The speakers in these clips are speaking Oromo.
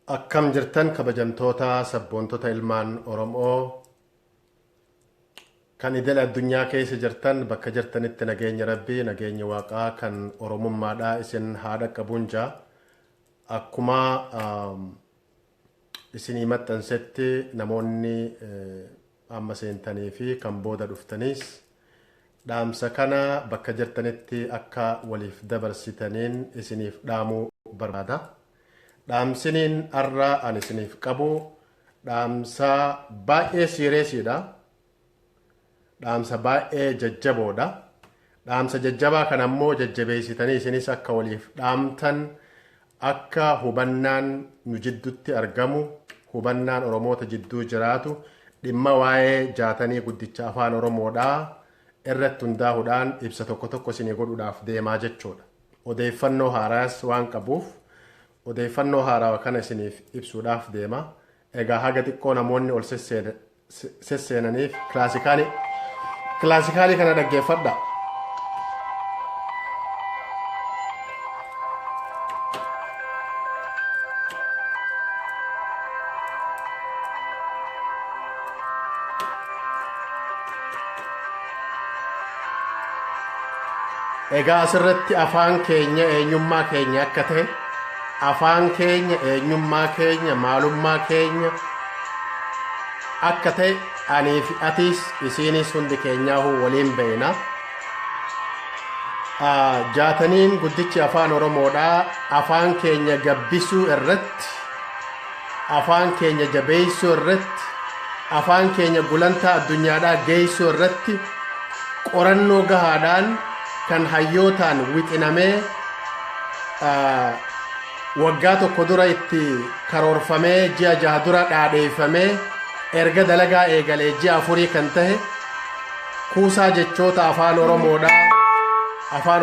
Akkam jirtan kabajamtoota sabboontota ilmaan Oromoo kan idil addunyaa keessa jirtan bakka jirtanitti nageenya Rabbii nageenya Waaqaa kan Oromummaadhaa isin haadha qabuunjaa akkuma isinii maxxansetti namoonni amma seentanii fi kan booda dhuftaniis dhaamsa kana bakka jirtanitti akka waliif dabarsitaniin isiniif dhaamuu barbaada. Dhaamsiniin arraa ani isiniif qabu dhaamsa baay'ee siireesiidha. Dhaamsa baay'ee jajjaboodha. Dhaamsa jajjabaa kan ammoo jajjabeessitanii isinis akka waliif dhaamtan akka hubannaan nu jidduutti argamu hubannaan Oromoota jidduu jiraatu dhimma waa'ee jaatanii guddicha afaan Oromoodhaa irratti hundaa'uudhaan ibsa tokko tokko isinii godhuudhaaf deemaa jechuudha. Odeeffannoo haaraas waan qabuuf odeeffannoo haaraa kana isiniif ibsuudhaaf deema. Egaa haga xiqqoo namoonni ol sesseenaniif kilaasikaalii kana dhaggeeffadha. Egaa asirratti afaan keenya eenyummaa keenya akka ta'e afaan keenya eenyummaa keenya maalummaa keenya akka ta'e anii fi atiis isiinis hundi keenyaa waliin beekna. Jaataniin guddichi afaan Oromoodhaa afaan keenya gabbisuu irratti afaan keenya jabeessuu irratti afaan keenya gulantaa addunyaadhaa geessuu irratti qorannoo gahaadhaan kan hayyootaan wixinamee waggaa tokko dura itti karoorfamee ji'a 6 dura dhaadheeffamee erga dalagaa eegalee ji'a 4 kan tahe kuusaa jechoota afaan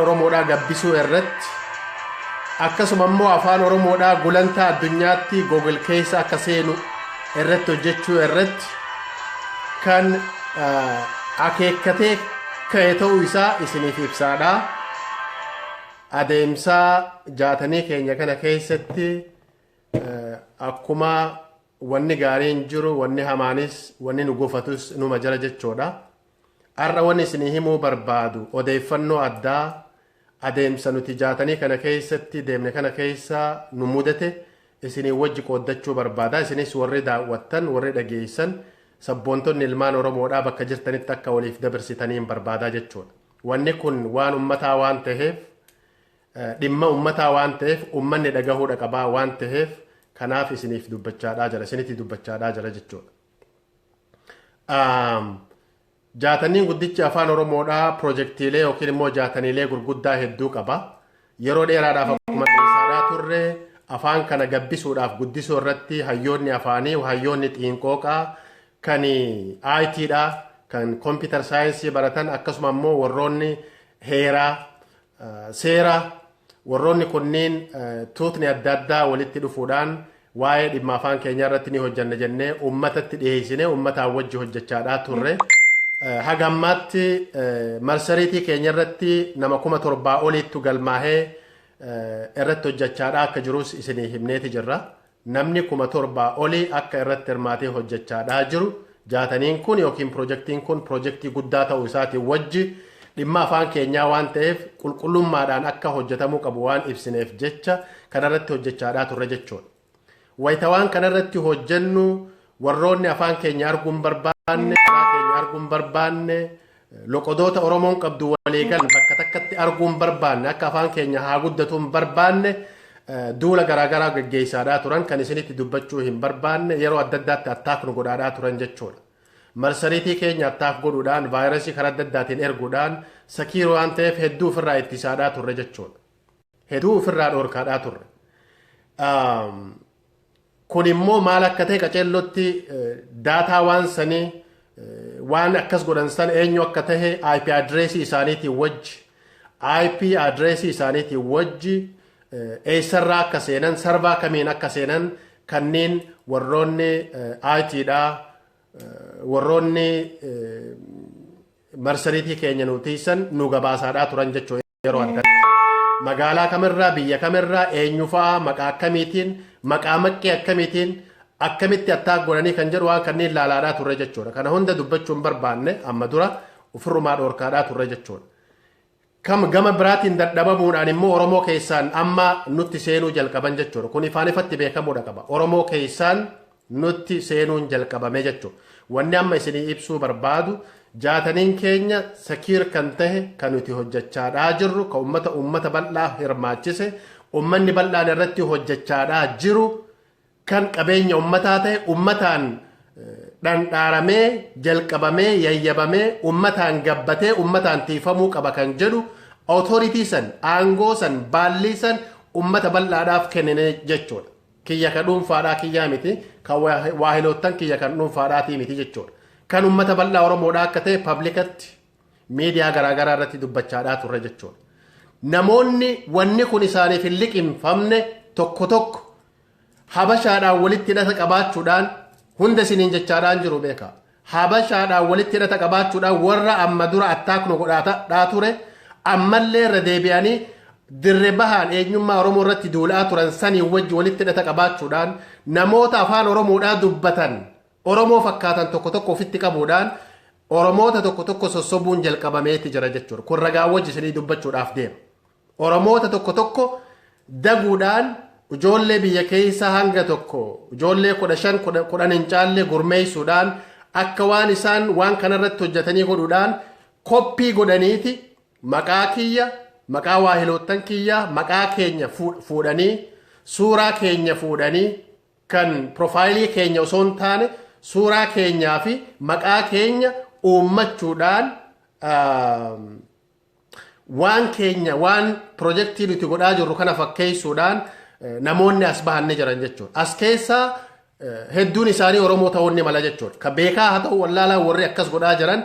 Oromoodhaa gabbisuu irratti akkasuma immoo afaan Oromoodhaa gulantaa addunyaatti Google keessa akka seenu irratti hojjechuu irratti kan akeekkatee ka'e ta'uu isaa isiniif ibsaadha. Adeemsa jaatanii keenya kana keessatti akkuma wanni gaariin jiru wanni hamaanis wanni nu gufatus numa jira jechuudha. Har'a wanni isinii himuu barbaadu odeeffannoo addaa adeemsa nuti jaatanii kana keessatti deemne kana keessa nu mudate isinii wajji qooddachuu barbaada. Isinis warri daawwattan warri dhageessan sabboontonni ilmaan Oromoodhaa bakka jirtanitti akka waliif dabarsitaniin barbaadaa jechuudha. Wanni kun waan ummataa waan ta'eef dhimma ummataa waan ta'eef ummanni dhagahuudha qabaa waan ta'eef kanaaf isiniif dubbachaadhaa jira isinitti dubbachaadhaa jira jechuudha. Jaataniin guddichi afaan Oromoodhaa piroojeektiilee yookiin immoo jaataniilee gurguddaa hedduu qaba. Yeroo dheeraadhaaf akkuma dhiisaadhaa turre afaan kana gabbisuudhaaf guddisuu irratti hayyoonni afaanii hayyoonni xiinqooqaa kan ITdha kan computer science baratan akkasuma immoo warroonni heeraa seera warroonni kunniin tuutni adda addaa walitti dhufuudhaan waa'ee dhimma afaan keenya irratti ni hojjanna jennee ummatatti dhiyeessine ummataan wajji hojjechaadhaa turre. Haga ammaatti marsariitii keenya irratti nama 7,000 oliittu galmaahee irratti hojjechaadhaa akka jirus isinii himneeti jirra. Namni 7,000 olii akka irratti hirmaatee hojjechaadhaa jiru jaataniin kun yookiin piroojeektiin kun piroojeektii guddaa ta'uu isaatiin wajji dhimma afaan keenyaa waan ta'eef qulqullummaadhaan akka hojjetamuu qabu waan ibsineef jecha kanarratti hojjechaadhaa turre jechuudha. Wayita waan kanarratti hojjennu warroonni afaan keenya arguun barbaanne afaan keenya arguun barbaanne loqodoota Oromoon qabdu waliigalan bakka takkatti arguun barbaanne akka afaan keenya haa guddatuun barbaanne duula garaagaraa gaggeessaadhaa turan kan isinitti dubbachuu hin barbaanne yeroo adda addaatti attaak nu godhaadhaa turan jechuudha. Marsariitii keenya attaak godhuudhaan vaayirasii karaa adda addaatiin erguudhaan sakiiroo waan ta'eef hedduu ofirraa ittisaadhaa turre jechuudha. Hedduu ofirraa dhorkaadhaa turre. Kun immoo maal akka ta'e qaceellotti daataa waan sanii waan akkas godhan san eenyu akka ta'e IP adreesii isaaniitiin wajji IP adreesii isaaniitiin wajji eessarraa akka seenan sarvaa kamiin akka seenan kanneen warroonni ITdhaa warroonni marsariitii keenya nuutiisan nu gabaasaadhaa turan jechuudha yeroo adda magaalaa kamirraa biyya kamirraa eenyu fa'aa maqaa akkamiitiin maqaa maqqee akkamiitiin akkamitti attaak godhanii kan jedhu waan kanneen laalaadhaa turre jechuudha. Kana hunda dubbachuun barbaanne amma dura ofirrumaa dhoorkaadhaa turre jechuudha. Gama biraatiin dadhabamuudhaan immoo Oromoo keessaan amma nutti seenuu jalqaban jechuudha. Kun ifaan ifatti beekamuudha qaba. Oromoo keessaan nutti seenuun jalqabame jechuudha. Wanni amma isinii ibsuu barbaadu jaataniin keenya sakiir kan tahe kan nuti hojjechaadhaa jirru kan ummata bal'aa hirmaachise ummanni bal'aan irratti hojjechaadhaa jiru kan qabeenya ummataa tahe ummataan dhandhaaramee jalqabamee yayyabamee ummataan gabbatee ummataan tiifamuu qaba kan jedhu authority san aangoo san baallii san ummata bal'aadhaaf kennine jechuudha. Kiyya kan dhuunfaadhaa kiyyaa miti kan waahiloottan kiyya kan dhuunfaadhaatii miti jechuudha. Kan ummata bal'aa Oromoodhaa akka ta'e publikatti miidiyaa garaagaraa irratti dubbachaadhaa turre jechuudha. Namoonni wanni kun isaaniif hin liqimfamne tokko habashaadhaan walitti hidhata qabaachuudhaan hunda isiniin jechaadhaan jiru beeka. Habashaadhaan walitti hidhata qabaachuudhaan warra amma dura attaaknu godhaadhaa ture ammallee irra deebi'anii dirre bahaan eenyummaa Oromoo irratti duulaa turan sanii wajji walitti hidhata qabaachuudhaan namoota afaan Oromoodhaa dubbatan Oromoo fakkaatan tokko ofitti qabuudhaan Oromoota tokko sossobuun jalqabameeti jira jechuudha. Kun ragaa wajji isinii dubbachuudhaaf deema. Oromoota tokko daguudhaan ijoollee biyya keessa hanga tokko ijoollee 15 hin caalle gurmeessuudhaan akka waan isaan waan kanarratti hojjetanii godhuudhaan koppii godhaniiti maqaa kiyya maqaa waahiloottan kiyya maqaa keenya fuudhanii suuraa keenya fuudhanii kan profaayilii keenya osoo hin taane suuraa keenyaa fi maqaa keenya uummachuudhaan waan keenya waan projektii nuti godhaa jirru kana fakkeessuudhaan namoonni as bahanne jiran jechuudha. As keessaa hedduun isaanii Oromoo ta'uu ni mala jechuudha. Ka beekaa haa ta'u wallaalaa warri akkas godhaa jiran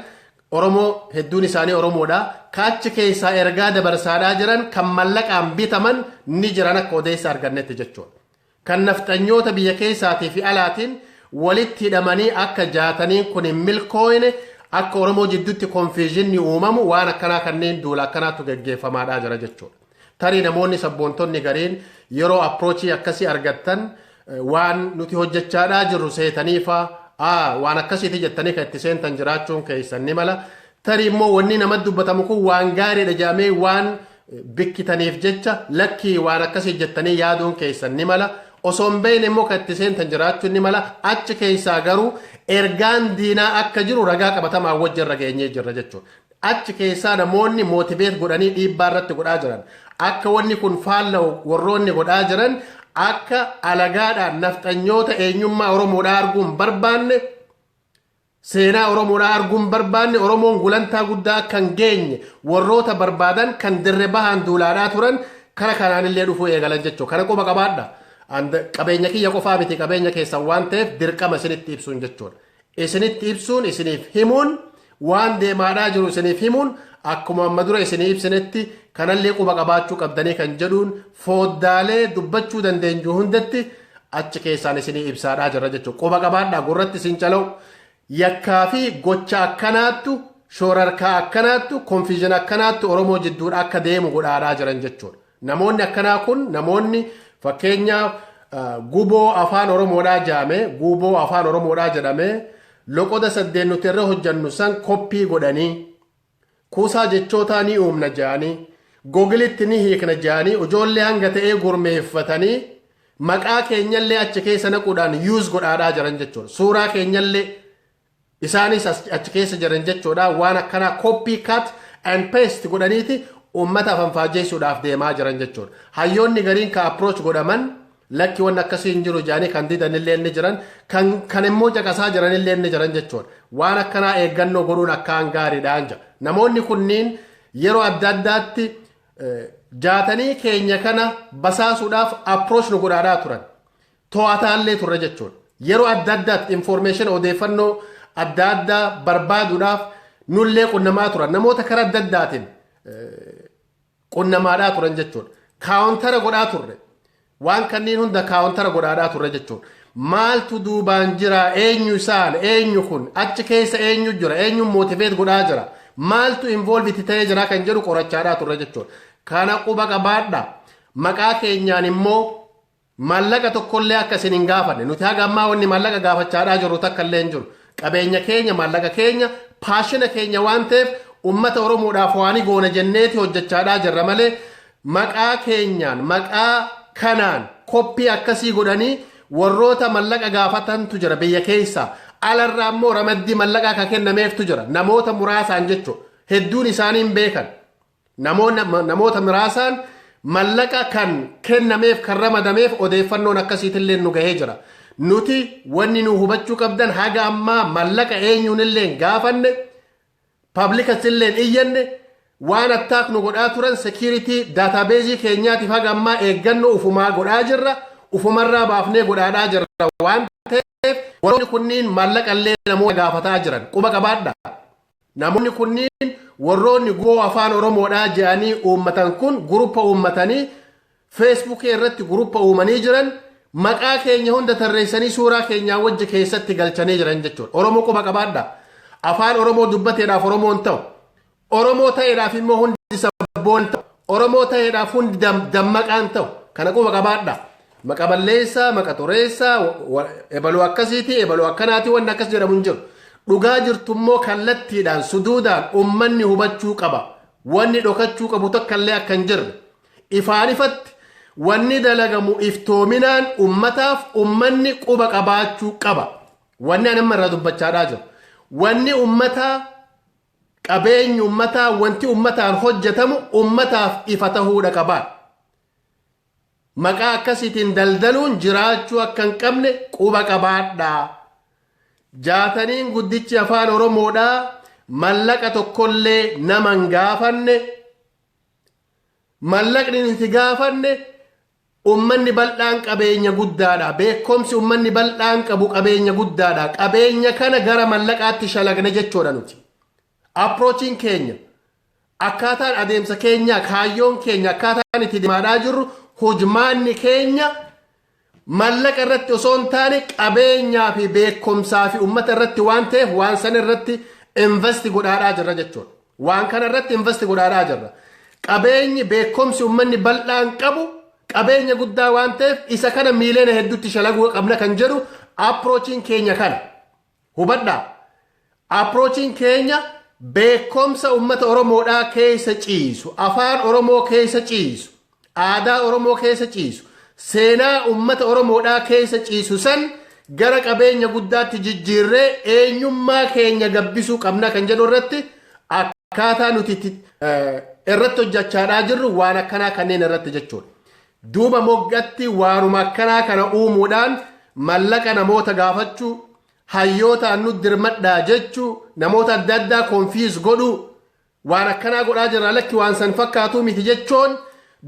Oromoo hedduun isaanii Oromoodha. Kaachi keessaa ergaa dabarsaadhaa jiran kan mallaqaan bitaman ni jiran akka odeessa argannetti jechuudha. Kan nafxanyoota biyya keessaatii fi alaatiin walitti hidhamanii akka jaataniin kun hin milkooyne akka Oromoo jidduutti konfiizhinni uumamu waan akkanaa kanneen duula akkanaatu gaggeeffamaadhaa jira jechuudha. Tarii namoonni sabboontonni gariin yeroo approachii akkasii argattan waan nuti hojjechaadhaa jirru seetaniifa waan akkasiiti jettanii kan itti seentan jiraachuun keessan ni mala. Tarii immoo wanni namatti dubbatamu kun waan gaariidha jedhamee waan bikkitaniif jecha lakkii waan akkasii jettanii yaaduun keessan ni mala. Osoo hin beekne immoo kan itti seentan jiraachuun ni mala. Achi keessaa garuu ergaan diinaa akka jiru ragaa qabatamaa wajjin irra geenyee jirra jechuudha. Achi keessaa namoonni mootibeet godhanii dhiibbaa irratti godhaa jiran akka wanni kun faalla'u warroonni godhaa jiran akka alagaadhaan nafxanyoota eenyummaa Oromoodhaa arguun barbaanne seenaa Oromoodhaa arguun barbaanne Oromoon gulantaa guddaa kan geenye warroota barbaadan kan dirre bahaan duulaadhaa turan kana kanaanillee dhufuu eegalan jechuudha. Kana quba qabaadha. Qabeenya kiyya qofaa miti qabeenya keessan waan ta'eef dirqama isinitti ibsuun jechuudha. Isinitti ibsuun isiniif himuun waan deemaadhaa jiru isiniif himuun akkuma amma dura isinii ibsinetti kanallee quba qabaachuu qabdanii kan jedhuun fooddaalee dubbachuu dandeenyu hundatti achi keessaan isinii ibsaadhaa jirra jechuudha. Quba qabaadhaa gurratti isin cala'u yakkaa fi gocha akkanaattu shoorarkaa akkanaattu konfiizhin akkanaattu Oromoo jidduudha akka deemu godhaadhaa jiran jechuudha. Namoonni akkanaa kun namoonni fakkeenyaaf guboo afaan Oromoodhaa jedhame guboo afaan Oromoodhaa jedhame loqoda 8 nuti irra hojjannu san koppii godhanii kuusaa jechootaa ni uumna jedhanii googilitti ni hiikna jedhanii ijoollee hanga ta'ee gurmeeffatanii maqaa keenyallee achi keessa naquudhaan yuuz godhaadhaa jiran jechuudha. Suuraa keenyallee isaanis achi keessa jiran jechuudha. Waan akkanaa koppii cut and paste godhaniiti uummata afaan faajjeessuudhaaf deemaa jiran jechuudha. Hayyoonni gariin ka approach godhaman lakki waan akkasii hin jiru jedhanii kan didanillee ni jiran kan immoo caqasaa jiranillee ni jiran jechuudha. Waan akkanaa eeggannoo godhuun akkaan gaariidhaan jira. Namoonni kunniin yeroo adda addaatti jaatanii keenya kana basaasuudhaaf approach nu godhaadhaa turan. To'ataallee turre jechuudha. Yeroo adda addaatti information odeeffannoo adda addaa barbaaduudhaaf nullee qunnamaa turan. Namoota karaa adda addaatiin qunnamaadhaa turan jechuudha. Kaawuntara godhaa turre. Waan kanneen hunda kaawuntara godhaadhaa turre jechuudha. Maaltu duubaan jira eenyu isaan eenyu kun achi keessa eenyu jira eenyu mootiveet godhaa jira maaltu involviti ta'ee jira kan jedhu qorachaadhaa turre jechuudha. kana quba qabaadha. Maqaa keenyaan immoo mallaqa tokkollee akka isin hin gaafanne nuti haga ammaa wanni mallaqa gaafachaadhaa jirru takka illee hin jiru. Qabeenya keenya mallaqa keenya paashina keenya waan ta'eef ummata Oromoodhaaf waan goona jenneeti hojjechaadhaa jirra malee maqaa keenyaan maqaa kanaan koppii akkasii godhanii warroota mallaqa gaafatantu jira biyya keessa. Alarraa immoo ramaddii mallaqaa ka kennameeftu jira namoota muraasaan jechuudha. Hedduun isaanii hin beekan. Namoota muraasaan mallaqa kan kennameef kan ramadameef odeeffannoon akkasiitillee nu gahee jira. Nuti wanni nu hubachuu qabdan haga ammaa mallaqa eenyuunillee gaafanne pablikasillee iyyanne waan attaak nu godhaa turan security database keenyaatiif haga ammaa eeggannoo ufumaa godhaa jirra. Ufumarraa baafnee godhaadhaa jirra waan ta'eef warroonni kunniin mallaqallee namoota gaafataa jiran quba qabaadha. Namoonni kunniin warroonni goo afaan Oromoodhaa jedhanii uummatan kun guruppa uummatanii feesbuukii irratti guruppa uumanii jiran maqaa keenya hunda tarreessanii suuraa keenyaa wajji keessatti galchanii jiran jechuudha. Oromoo quba qabaadha. Afaan Oromoo dubbateedhaaf Oromoon ta'u. Oromoo ta'eedhaaf immoo hundi sabboon ta'u. Oromoo ta'eedhaaf hundi dammaqaan ta'u. Kana quba qabaadha. Maqa balleessaa, maqa xureessaa, ebaluu akkasiiti, ebaluu akkanaati wanni akkas jedhamu hin jiru. Dhugaa jirtummoo kallattiidhaan suduudhaan ummanni hubachuu qaba. Wanni dhokachuu qabu tokkallee akka hin jirre. Ifaan ifatti wanni dalagamu iftoominaan ummataaf ummanni quba qabaachuu qaba. Wanni anamma irraa dubbachaadhaa jiru. Wanni ummataa qabeenyi ummataa wanti ummataan hojjetamu ummataaf ifa tahuudha qabaa. Maqaa akkasiitiin daldaluun jiraachuu akka hin qabne quba qabaadha. Jaataniin guddichi afaan Oromoodhaa mallaqa tokkollee nama hin gaafanne. Mallaqni nuti gaafanne ummanni bal'aan qabeenya guddaadha. Beekumsi ummanni bal'aan qabu qabeenya guddaadha. Qabeenya kana gara mallaqaatti shalagne jechuudha nuti. Approachiin keenya akkaataan adeemsa keenya kaayyoon keenya akkaataan itti deemaadhaa jirru hujmaanni keenya mallaqa irratti osoo hin taane qabeenyaa fi beekumsaa fi ummata irratti waan ta'eef waan san irratti investi godhaadhaa jirra jechuudha. Waan kana irratti investi godhaadhaa jirra. Qabeenyi beekumsi ummanni bal'aan qabu qabeenya guddaa waan ta'eef isa kana miiliyoona hedduutti shalaguu qabna kan jedhu approachiin keenya kana. Hubadhaa. Approachiin keenya beekumsa ummata Oromoodhaa keessa ciisu, afaan Oromoo keessa ciisu, aadaa Oromoo keessa ciisu, seenaa ummata Oromoodhaa keessa ciisu san gara qabeenya guddaatti jijjiirree eenyummaa keenya gabbisuu qabna kan jedhu irratti akkaataa nuti irratti hojjechaadhaa jirru waan akkanaa kanneen irratti jechuudha. Duuba moggatti waanuma akkanaa kana uumuudhaan mallaqa namoota gaafachuu, hayyootaan nu dirmadhaa jechuu, namoota adda addaa konfiis godhuu waan akkanaa godhaa jirra lakki waan san fakkaatuu miti jechuun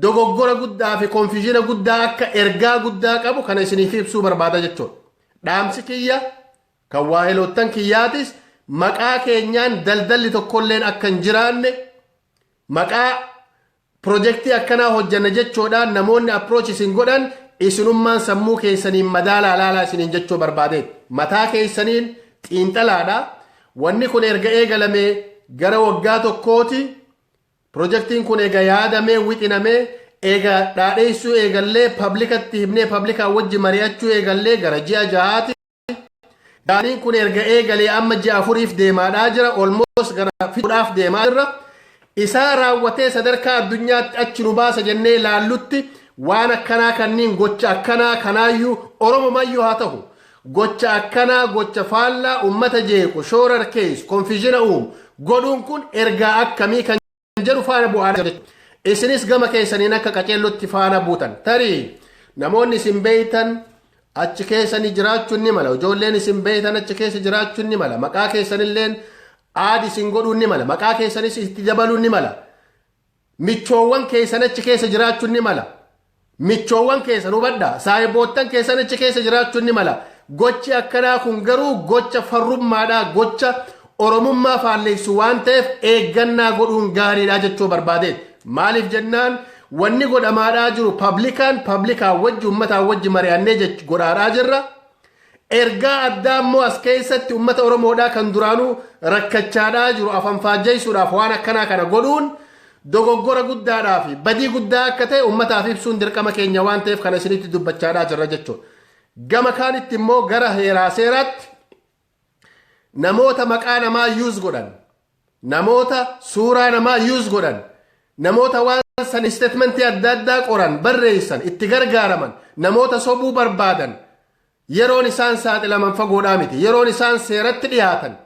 dogoggora guddaa fi konfiizina guddaa akka ergaa guddaa qabu kana isiniif ibsuu barbaada jechuudha. Dhaamsi kiyya kan waahiloottan kiyyaatis maqaa keenyaan daldalli tokkolleen akka hin jiraanne maqaa pirojektii akkanaa hojjanna jechuudhaan namoonni approach isin godhan isinummaan sammuu keessaniin madaalaa laalaa isiniin jechuu barbaade. Mataa keessaniin xiinxalaadha. Wanni kun erga eegalamee gara waggaa tokkooti. Projektiin kun eega yaadamee wixinamee eega dhaadheessuu eegallee publikatti himnee publikaa wajji mari'achuu eegallee gara ji'a jahaati. Daaniin kun erga eegalee amma ji'a 4 deemaadhaa jira. Olmoos gara 5 deemaa jirra. Isaa raawwatee sadarkaa addunyaatti achi nu baasa jennee laallutti waan akkanaa kanniin gocha akkanaa kanaayyuu Oromomayyuu haa ta'u gocha akkanaa gocha faallaa ummata jeequ shoorar kees konfiizina uumu godhuun kun ergaa akkamii kan jedhu faana bu'aadha. Isinis gama keessaniin akka qaceellotti faana buutan tarii namoonni isin beeytan achi keessanii jiraachuun ni mala. Ijoolleen isin beeytan achi keessa jiraachuun ni mala. Maqaa keessanilleen aadi isin godhuun ni mala. Maqaa keessanis itti dabaluun ni mala. Michoowwan keessan achi keessa jiraachuun ni mala. Michoowwan keessan hubadhaa. Saahiboottan keessan achi keessa jiraachuun ni mala. Gochi akkanaa kun garuu gocha farrummaadhaa gocha Oromummaa faalleessu waan ta'eef eeggannaa godhuun gaariidhaa jechuu barbaade. Maaliif jennaan wanni godhamaadhaa jiru pablikaa wajji uummataa wajji mari'annee godhaadhaa jirra. Ergaa addaa immoo as keessatti uummata Oromoodhaa kan duraanuu rakkachaadhaa jiru afaan faajjeessuudhaaf waan akkanaa kana godhuun dogoggora guddaadhaa fi badii guddaa akka ta'e uummataaf ibsuun dirqama keenya waan ta'eef kana isinitti dubbachaadhaa jirra jechuudha. Gama kaanitti immoo gara heeraa seeraatti namoota maqaa namaa yuuz godhan, namoota suuraa namaa yuuz godhan, namoota waan san isteetmentii adda addaa qoran, barreessan, itti gargaaraman, namoota sobuu barbaadan yeroon isaan saaxilaman fagoodhaa miti. Yeroon isaan seeratti dhiyaatan,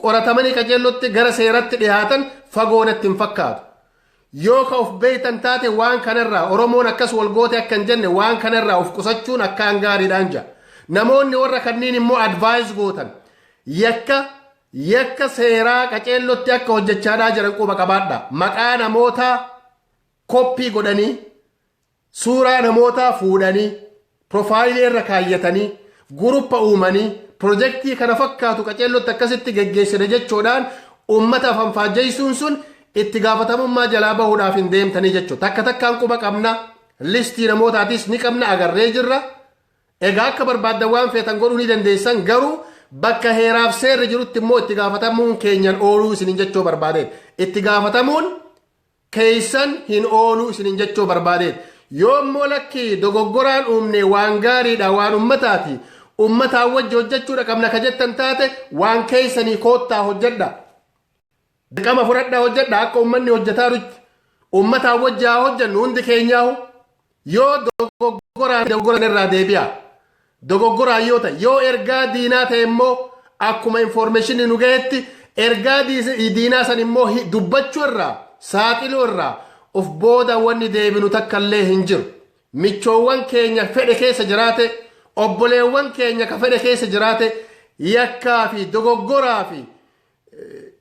qoratamanii qajeellotti gara seeratti dhiyaatan fagoonatti hin fakkaatu. Yoo ka of beeytan taate waan kanarraa Oromoon akkas walgoote akka hin jenne waan kanarraa of qusachuun akkaan gaariidhaan jira. Namoonni warra kanniin immoo advaayis gootan yakka seeraa qajeellotti akka hojjechaadhaa jiran quba qabaadha. Maqaa namootaa koppii godhanii, suuraa namootaa fuudhanii, profaayilii irra kaayyatanii, guruppa uumanii, pirojektii kana fakkaatu qajeellotti akkasitti geggeessine jechuudhaan uummata fanfaajjeessuun sun itti gaafatamummaa jalaa bahuudhaaf hin deemtanii jechuudha. Takka takkaan quba qabna, listii namootaatis ni qabna, agarree jirra. Egaa akka barbaaddan waan feetan godhuu ni dandeessan, garuu bakka heeraaf seerri jirutti immoo itti gaafatamuun keenyan ooluu isinin jechuu barbaadeen. Itti gaafatamuun keessan hin ooluu isinin jechuu barbaadeen. Yoo immoo lakki dogoggoraan uumne waan gaariidha, waan ummataati, ummataa wajji hojjechuudha qabna ka jettan taate waan keessanii koottaa hojjedha. Dirqama fudhadhaa hojjedha akka ummanni hojjetaa jirutti. Ummataa wajji haa hojjennu hundi keenyaahu. Yoo dogoggoraan irraa deebi'a. Dogoggoraan yoo ta'e, yoo ergaa diinaa ta'e immoo akkuma informeeshinii nu ga'etti ergaa diinaa san immoo dubbachuu irraa, saaxiluu irraa of booda wanni deebinu takkallee hin jiru. Michoowwan keenya fedhe keessa jiraate, obboleewwan keenya ka fedhe keessa jiraate yakkaa fi dogoggoraa fi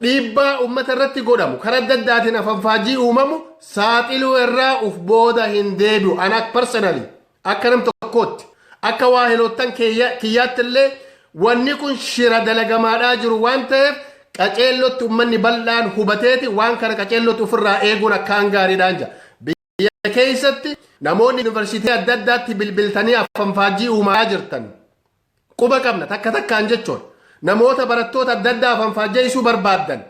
dhiibbaa ummata irratti godhamu karaa adda addaatiin afanfaajii uumamu saaxiluu irraa of booda hin deebi'u. Ana personally akka nam tokkootti akka waa helootan kiyyaatti illee wanni kun shira dalagamaadhaa jiru waan ta'eef qaceellotti ummanni bal'aan hubateeti waan kana qaceellotti ofirraa eeguun akkaan gaariidhaan jira. Biyya keessatti namoonni yuunivarsiitii adda addaatti bilbiltanii afanfaajii uumaa jirtan quba qabna takka takkaan jechuun namoota barattoota adda addaa afanfaajjeessuu barbaaddan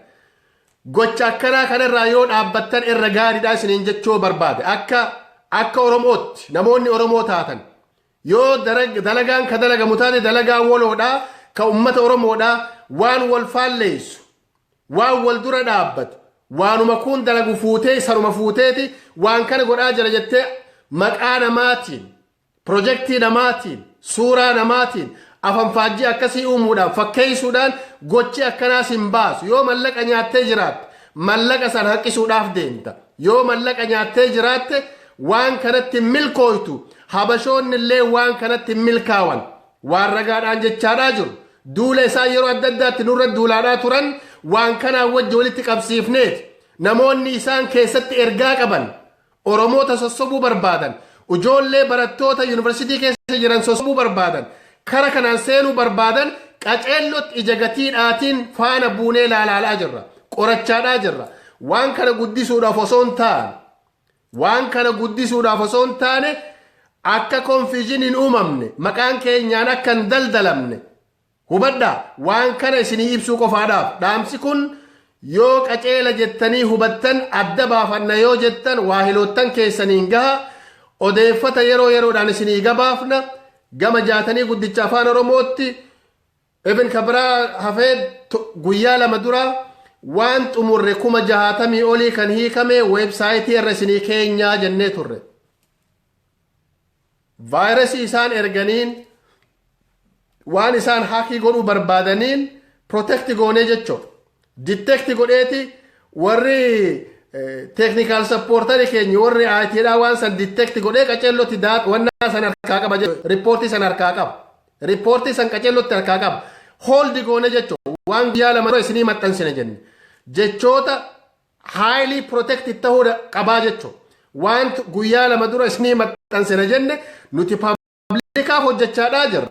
gocha akkanaa kanarraa yoo dhaabbattan irra gaariidhaa isiniin jechuu barbaade. Akka Oromootti namoonni Oromoo taatan yoo dalagaan ka dalagamu taate dalagaan waloodhaa ka ummata Oromoodhaa waan wal faalleessu, waan wal dura dhaabbatu, waanuma kun dalagu fuutee sanuma fuuteeti waan kana godhaa jira jettee maqaa namaatiin, pirojektii namaatiin, suuraa namaatiin afanfaajjii akkasii uumuudhaan fakkeessuudhaan gochi akkanaas hin baasu. Yoo mallaqa nyaattee jiraatte mallaqa san hanqisuudhaaf deemta. Yoo mallaqa nyaattee jiraatte waan kanatti milkooytu. Habashoonni illee waan kanatti milkaawan waan ragaadhaan jechaadhaa jiru. Duula isaan yeroo adda addaatti nurra duulaadhaa turan waan kanaan wajji walitti qabsiifneeti. Namoonni isaan keessatti ergaa qaban, Oromoota sossobuu barbaadan, ijoollee barattoota yuunivarsiitii keessa jiran sossobuu barbaadan, kara kanaan seenuu barbaadan qaceellotti ija gatiidhaatiin faana buunee ilaalaa jirra. Qorachaadhaa jirra. Waan kana guddisuudhaaf osoo hin taane akka konfiizhin hin uumamne, maqaan keenyaan akka hin daldalamne hubadhaa. Waan kana isinii ibsuu qofaadhaaf dhaamsi kun yoo qaceela jettanii hubattan adda baafanna yoo jettan waa hiloottan keessaniin gaha. Odeeffata yeroodhaan isinii gabaafna. Gama jaatanii guddicha afaan Oromootti Ibn Kabraa hafee guyyaa lama dura waan xumurre 60,000 olii kan hiikame weebsaayitii irra isinii keenyaa jennee turre. Vaayirasii isaan erganiin waan isaan haakii godhuu barbaadaniin protekti goonee jechuudha. Ditekti godheeti warri teeknikaal sappoortarii keenya warri IT'dhaa waan san ditekti godhee qaceellotti wannaa san harkaa qaba jechuudha. Riippoortii san harkaa qaba. Riippoortii san qaceellotti harkaa qaba. Hooldi goone jechuudha. Waan guyyaa lama dura isinii maxxansine jenne. Jechoota haayilii protekti ta'uu qabaa jechuudha. Waan guyyaa lama dura isinii maxxansine jenne nuti paablikaaf hojjechaadhaa jirra.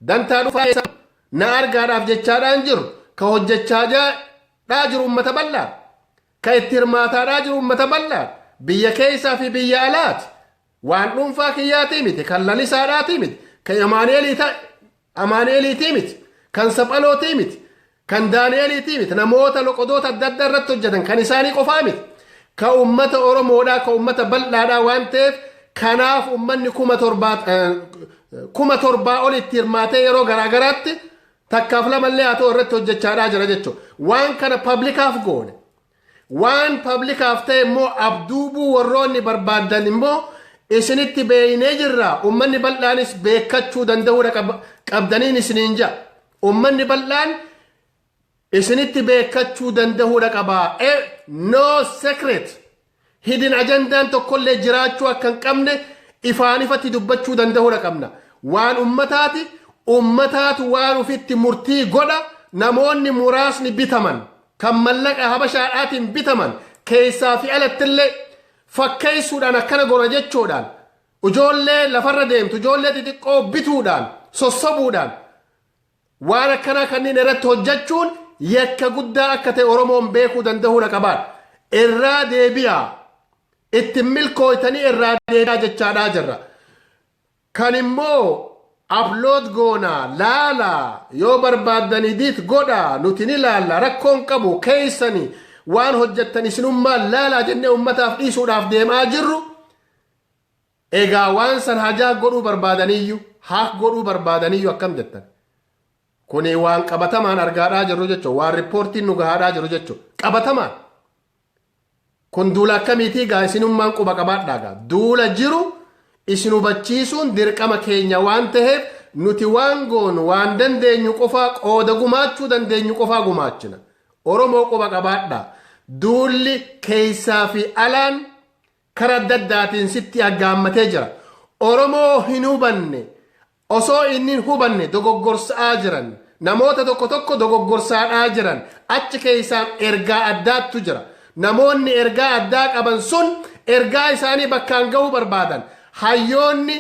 Dantaa dhufaa na argaadhaaf jechaadhaan jiru ka hojjechaadhaa jiru uummata bal'aa. Ka itti hirmaataadhaa jiru uummata bal'aa. Biyya keessaa fi biyya alaati. Waan dhuunfaa kiyyaatii miti, kan lalisaadhaatii miti, kan Amaaneeliitii miti, kan Saphalootii miti, kan Daani'eliitii miti. Namoota loqodoota adda addaa irratti hojjetan kan isaanii qofaa miti. ka ummata Oromoodhaa ka ummata bal'aadhaa waan ta'eef kanaaf ummanni 1700 olitti hirmaatee yeroo garaagaraatti takkaaf lamallee haa ta'u irratti hojjechaadhaa jira jechuudha. Waan kana pablikaaf goone. Waan pablikaaf ta'e immoo abduubuu warroonni barbaadan immoo isinitti beeynee jirra. Ummanni bal'aanis beekachuu danda'uudha qabdaniin isiniin jaa. Ummanni bal'aan isinitti beekachuu danda'uudha qabaa. No secret. Hidin ajandaan tokkollee jiraachuu akka hin qabne ifaan ifatti dubbachuu danda'uudha qabna. Waan ummataatu waan ufitti murtii godha. Namoonni muraasni bitaman kan mallaqa habashaadhaatiin bitaman keessaa fi alattillee fakkeessuudhaan akkana gora jechuudhaan ijoollee lafarra deemtu ijoollee xixiqqoo bituudhaan sossobuudhaan waan akkanaa kanneen irratti hojjechuun yakka guddaa akka ta'e Oromoon beekuu danda'uudha qabaan. Irraa deebi'aa itti milkooytanii irraa deebi'aa jechaadhaa jirra. Kan immoo upload goona laala yoo barbaadanii diit godha nuti ni laalla rakkoon qabu keessanii waan hojjettan isinummaa laalaa jennee ummataaf dhiisuudhaaf deemaa jirru. Egaa waan san hajaa godhuu barbaadaniyyuu haak godhuu barbaadaniyyuu akkam jettan. Kuni waan qabatamaan argaadhaa jirru jechuudha. Waan riippoortiin nu gahaadhaa jiru jechuudha. Qabatamaan. Kun duula akkamiitii gaa isinummaan quba qabaadhaa gaa. Duula jiru isin hubachiisuun dirqama keenya waan ta'eef nuti waan goonu waan dandeenyu qofaa qooda gumaachuu dandeenyu qofaa gumaachina. Oromoo quba qabaadhaa. Duulli keessaa fi alaan karaa adda addaatiin sitti aggaammatee jira. Oromoo hin hubanne osoo inni hin hubanne dogoggorsaa jiran namoota tokko dogoggorsaadhaa jiran achi keessaan ergaa addaattu jira. Namoonni ergaa addaa qaban sun ergaa isaanii bakkaan gahuu barbaadan. Hayyoonni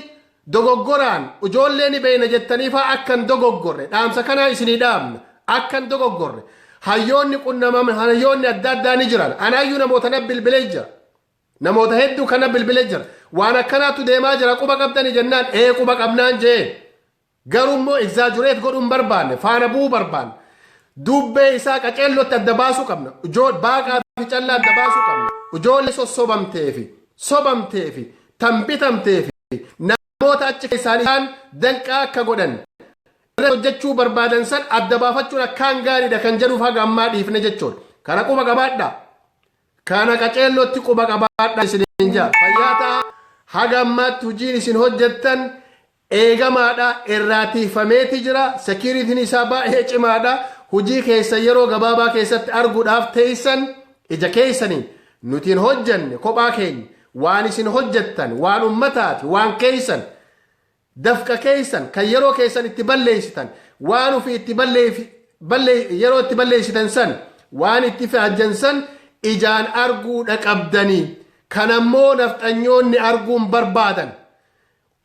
dogoggoraan ijoollee ni beeyna jettaniifaa akkan dogoggorre dhaamsa kanaa isinii dhaamna akkan dogoggorre hayyoonni qunnamame hayyoonni adda addaa ni jiran anaayyuu namoota na bilbilee jira namoota hedduu kana bilbilee jira waan akkanaatu deemaa jira quba qabdani jennaan quba qabnaan jee garummoo exaggerate godhuun barbaanne faana bu'uu barbaanne dubbee isaa qaceellotti adda baasuu qabna baaqaa fi callaa adda baasuu qabna ijoollee sobamteefi tambitamteefi namoota achi keessaan danqaa akka godhan hojjechuu barbaadan san adda baafachuun akkaan gaariidha kan jedhuuf haga ammaa dhiifne jechuudha. Kana quba qabaadha. Kana qaceellotti quba qabaadha isiniin jaa. Fayyaataa haga ammaatti hojiin isin hojjettan eegamaadha irraatiifameeti jira. Sekiriitiin isaa baay'ee cimaadha. Hojii keessa yeroo gabaabaa keessatti arguudhaaf teessan ija keessaniin nutiin hojjanne kophaa keenya. Waan isin hojjettan waan ummataati waan keessan dafqa keessan kan yeroo keessan itti balleessitan waan ofii itti yeroo itti balleessitan san waan itti faajjan san ijaan arguudha qabdanii kan ammoo nafxanyoonni arguun barbaadan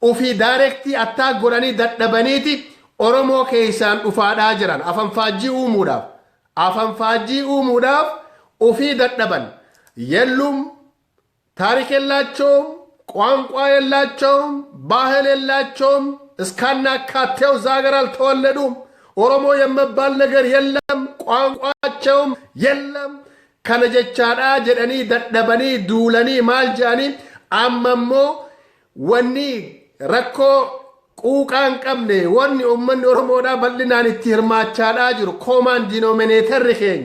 ofii daarektii attaa godhanii dadhabaniiti Oromoo keessaan dhufaadhaa jiran afanfaajii uumuudhaaf ofii dadhaban yellum ታሪክ የላቸውም ቋንቋ የላቸውም ባህል የላቸውም እስካናካቴው ዛገር አልተወለዱም ኦሮሞ የመባል ነገር የለም ቋንቋቸውም የለም ከነጀቻዳ ጀደኒ ደደበኒ ዱለኒ ማልጃኒ አመሞ ወኒ ረኮ ቁቃን ቀምኔ ወኒ ኡመን ኦሮሞዳ በልናን ኢትርማቻዳ ጅሩ ኮማን ዲኖሚኔተር ኬኝ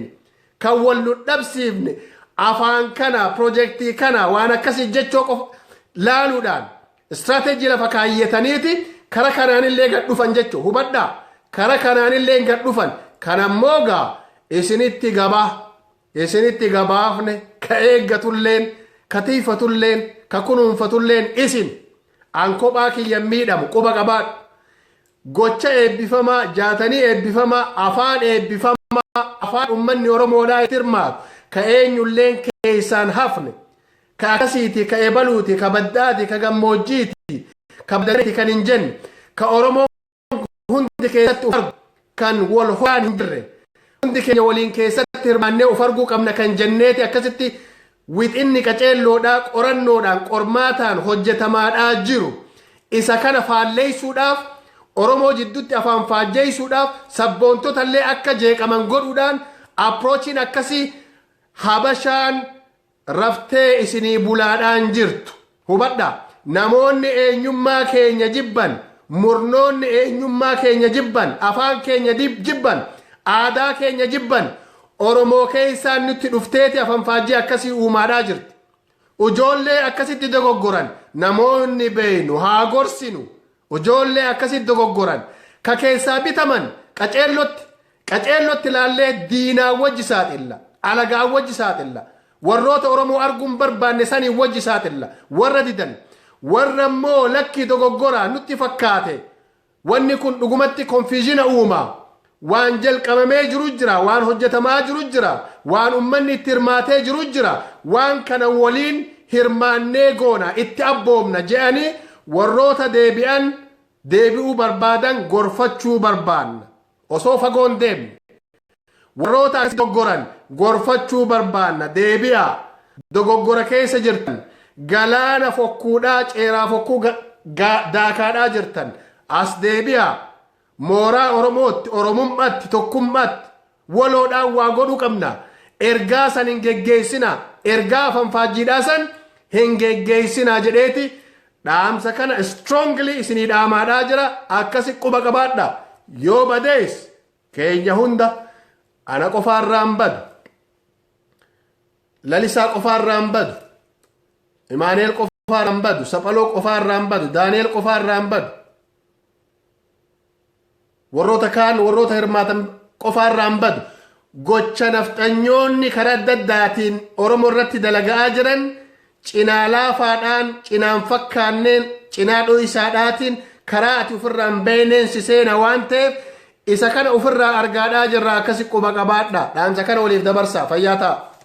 ከወሉ ደብሲብኒ afaan kana projectii kana waan akkasii jechoo qof laaluudhaan strategy lafa kaayyataniiti kara kanaanillee gad dhufan jechuu hubadhaa kara kanaanillee gad dhufan kanammoo gaa isinitti gabaafne ka eeggatulleen ka tiifatulleen ka kunuunfatulleen isin an kophaa kiyya miidhamu quba qabaadhu gocha eebbifamaa jaatanii eebbifamaa afaan ummanni Oromoodhaa hirmaatu ka eenyulleen keessaan hafne ka akkasiiti ka ebaluuti ka baddaati ka gammoojjiiti ka baddaati kan hin jenne ka Oromoon hundi keessatti ufargu kan wal ho'aan hin jirre hundi keenya waliin keessatti hirmaannee ufarguu qabna kan jenneeti akkasitti wixinni qaceelloodhaa qorannoodhaan qormaataan hojjetamaadhaa jiru isa kana faalleessuudhaaf Oromoo jidduutti afaan faajjeessuudhaaf sabboontotallee akka jeeqaman godhuudhaan approachiin akkasii habashaan raftee isinii bulaadhaan jirtu hubadha. Namoonni eenyummaa keenya jibban, murnoonni eenyummaa keenya jibban, afaan keenya jibban, aadaa keenya jibban, Oromoo keessaan nutti dhufteeti afaan faajjii akkasii uumaadhaa jirti. Ijoollee akkasitti dogoggoran namoonni beeynu haa gorsinu. Ijoollee akkasitti dogoggoran ka keessaa bitaman qaceellotti ilaallee diinaa wajji saaxilla, alagaa wajji saaxilla, warroota Oromoo arguun barbaanne sanii wajji saaxilla, warra didan, warra immoo lakkii dogoggoraa nutti fakkaate. Wanni kun dhugumatti konfiizina uumaa. Waan jalqabamee jiru jira, waan hojjetamaa jiru jira, waan ummanni itti hirmaatee jiru jira, waan kana waliin hirmaannee goona itti abboomna je'anii warroota deebi'uu barbaadan gorfachuu barbaanna. Osoo fagoon deemne warroota as dogoggoran gorfachuu barbaanna. Deebi'aa dogoggora keessa jirtan, galaana fokkuudhaa ceeraa fokkuu daakaadhaa jirtan as deebi'aa. Mooraa Oromootti, Oromummaatti, tokkummaatti waloodhaan waa godhuu qabna. Ergaa san hin geggeessina, ergaa afaan faajjiidhaa san hin geggeessina jedheeti dhaamsa kana strongly isinii dhaamaadhaa jira. Akkasi quba qabaadha. Yoo badees keenya hunda ana qofaarraan badu, Lalisaa qofaarraan badu, Imaaneel qofaarraan badu, Saphaloo qofaarraan badu, Daaneel qofaarraan badu, warroota kaan warroota hirmaatan qofaarraan badu. Gocha nafxanyoonni karaa adda addaatiin Oromoo irratti dalagaa jiran cinaa laafaadhaan, cinaan fakkaanneen, cinaa dho'isaadhaatiin karaa ati ofirraan beeyneen si seena waan ta'eef isa kana ofirraa argaadhaa jirra. Akkasi quba qabaadha. Dhaamsa kana waliif dabarsaa. Fayyaa ta'a.